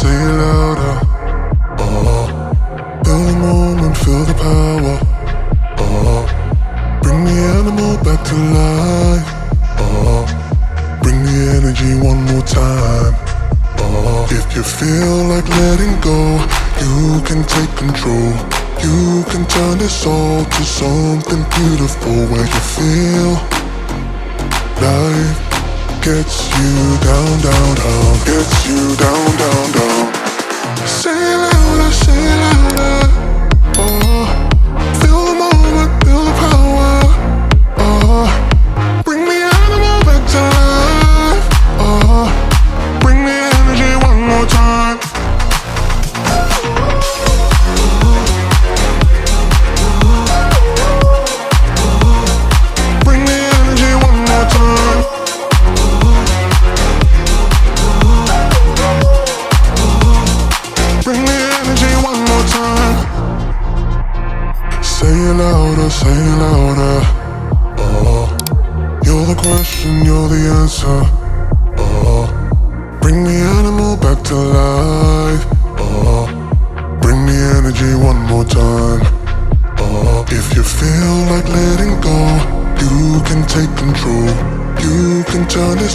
say it louder. Feel the moment, feel the power. Bring the animal back to life. Bring the energy one more time. If you feel like letting go, you can take control. You can turn this all to something beautiful, where you feel life gets you down, down, down. Gets you down, down, down. Say it louder, say it louder. Feel the moment, feel the power. Bring the animal back to life. Bring the energy one more time. Bring the energy one more time. Bring the energy one more time. Say it louder, say it louder. You're the question, you're the answer. Bring the animal back to life. Bring the energy one more time. If you feel like letting go, you can take control. You can turn this